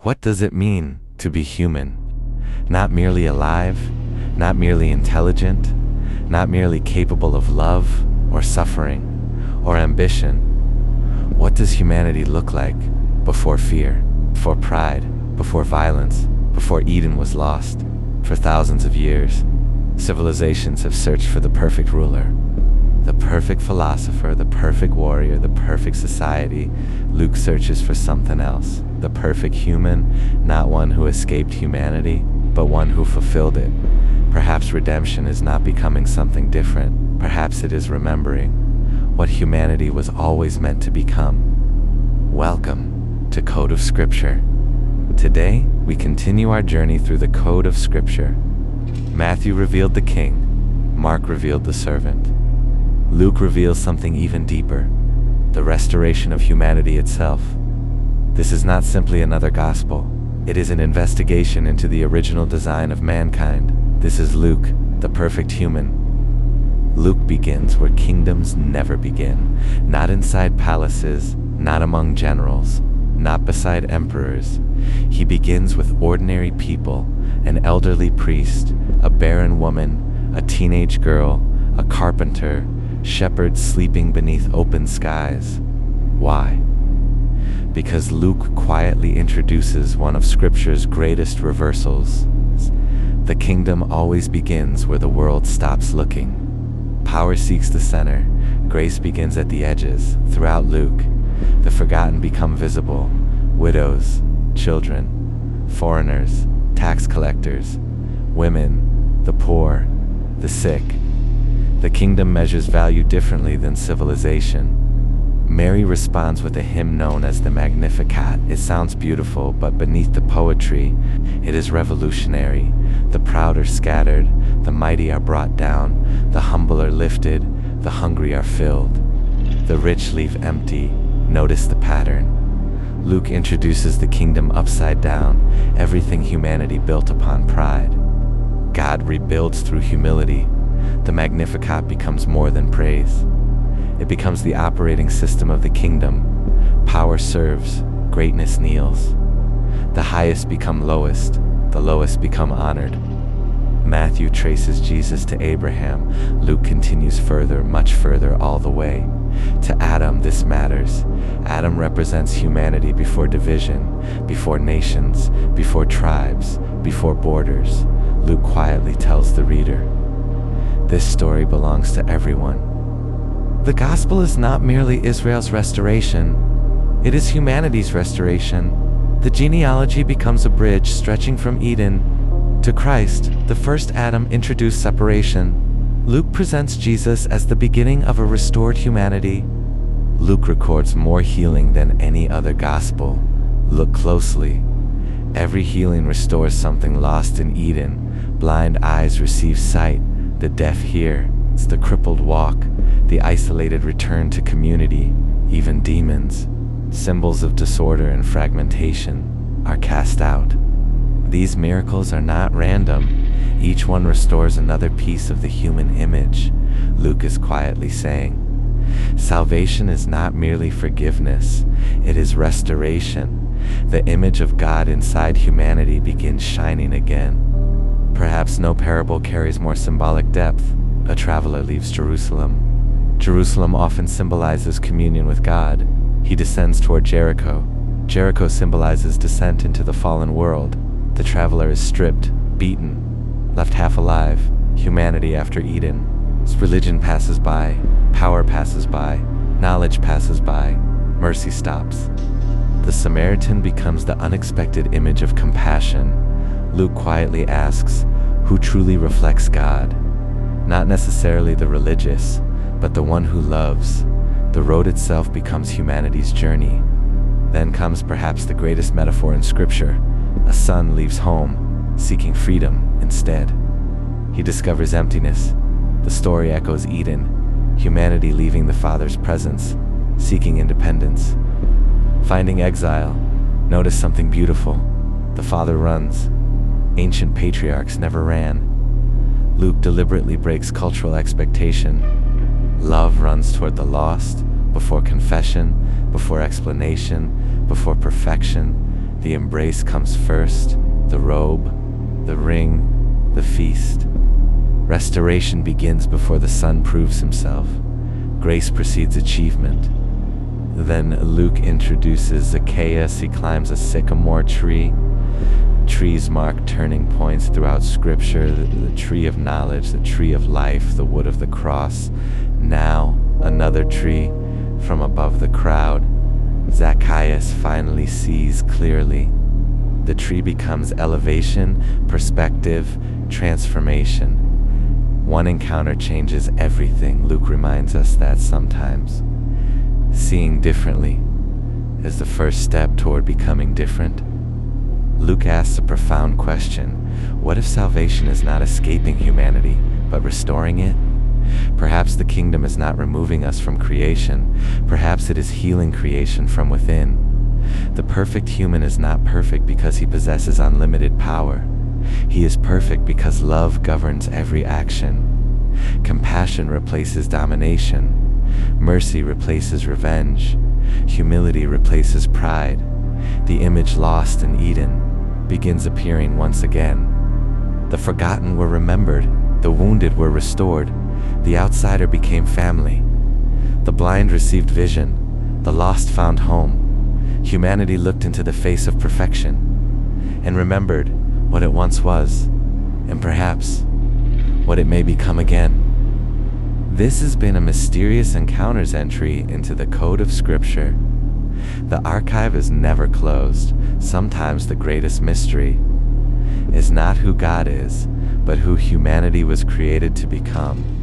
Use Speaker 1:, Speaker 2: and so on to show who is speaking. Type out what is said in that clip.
Speaker 1: What does it mean to be human? Not merely alive, not merely intelligent, not merely capable of love or suffering or ambition. What does humanity look like before fear, before pride, before violence, before Eden was lost? For thousands of years, civilizations have searched for the perfect ruler, the perfect philosopher, the perfect warrior, the perfect society. Luke searches for something else. The perfect human, not one who escaped humanity, but one who fulfilled it. Perhaps redemption is not becoming something different. Perhaps it is remembering what humanity was always meant to become. Welcome to Code of Scripture. Today, we continue our journey through the Code of Scripture. Matthew revealed the king. Mark revealed the servant. Luke reveals something even deeper, the restoration of humanity itself. This is not simply another gospel. It is an investigation into the original design of mankind. This is Luke, the perfect human. Luke begins where kingdoms never begin. Not inside palaces, not among generals, not beside emperors. He begins with ordinary people, an elderly priest, a barren woman, a teenage girl, a carpenter, shepherds sleeping beneath open skies. Why? Because Luke quietly introduces one of Scripture's greatest reversals. The kingdom always begins where the world stops looking. Power seeks the center. Grace begins at the edges. Throughout Luke, the forgotten become visible. Widows, children, foreigners, tax collectors, women, the poor, the sick. The kingdom measures value differently than civilization. Mary responds with a hymn known as the Magnificat. It sounds beautiful, but beneath the poetry, it is revolutionary. The proud are scattered, the mighty are brought down, the humble are lifted, the hungry are filled. The rich leave empty. Notice the pattern. Luke introduces the kingdom upside down, everything humanity built upon pride. God rebuilds through humility. The Magnificat becomes more than praise. It becomes the operating system of the kingdom. Power serves, greatness kneels. The highest become lowest, the lowest become honored. Matthew traces Jesus to Abraham. Luke continues further, much further, all the way to Adam. This matters. Adam represents humanity before division, before nations, before tribes, before borders. Luke quietly tells the reader, this story belongs to everyone. The gospel is not merely Israel's restoration, it is humanity's restoration. The genealogy becomes a bridge stretching from Eden to Christ. The first Adam introduced separation. Luke presents Jesus as the beginning of a restored humanity. Luke records more healing than any other gospel. Look closely. Every healing restores something lost in Eden. Blind eyes receive sight, the deaf hear, the crippled walk, the isolated return to community. Even demons, symbols of disorder and fragmentation, are cast out. These miracles are not random. Each one restores another piece of the human image. Luke is quietly saying, salvation is not merely forgiveness, it is restoration. The image of God inside humanity begins shining again. Perhaps no parable carries more symbolic depth. A traveler leaves Jerusalem. Jerusalem often symbolizes communion with God. He descends toward Jericho. Jericho symbolizes descent into the fallen world. The traveler is stripped, beaten, left half alive. Humanity after Eden. Religion passes by, power passes by, knowledge passes by, mercy stops. The Samaritan becomes the unexpected image of compassion. Luke quietly asks, who truly reflects God? Not necessarily the religious, but the one who loves. The road itself becomes humanity's journey. Then comes perhaps the greatest metaphor in Scripture. A son leaves home, seeking freedom instead. He discovers emptiness. The story echoes Eden, humanity leaving the Father's presence, seeking independence. Finding exile, notice something beautiful. The Father runs. Ancient patriarchs never ran. Luke deliberately breaks cultural expectation. Love runs toward the lost, before confession, before explanation, before perfection. The embrace comes first, the robe, the ring, the feast. Restoration begins before the Son proves himself. Grace precedes achievement. Then Luke introduces Zacchaeus. He climbs a sycamore tree. Trees mark turning points throughout Scripture, the tree of knowledge, the tree of life, the wood of the cross. Now, another tree from above the crowd. Zacchaeus finally sees clearly. The tree becomes elevation, perspective, transformation. One encounter changes everything. Luke reminds us that sometimes seeing differently is the first step toward becoming different. Luke asks a profound question. What if salvation is not escaping humanity, but restoring it? Perhaps the kingdom is not removing us from creation. Perhaps it is healing creation from within. The perfect human is not perfect because he possesses unlimited power. He is perfect because love governs every action. Compassion replaces domination. Mercy replaces revenge. Humility replaces pride. The image lost in Eden begins appearing once again. The forgotten were remembered. The wounded were restored. The outsider became family. The blind received vision. The lost found home. Humanity looked into the face of perfection and remembered what it once was, and perhaps what it may become again. This has been a Mysterious Encounters entry into the Code of Scripture. The archive is never closed. Sometimes the greatest mystery is not who God is, but who humanity was created to become.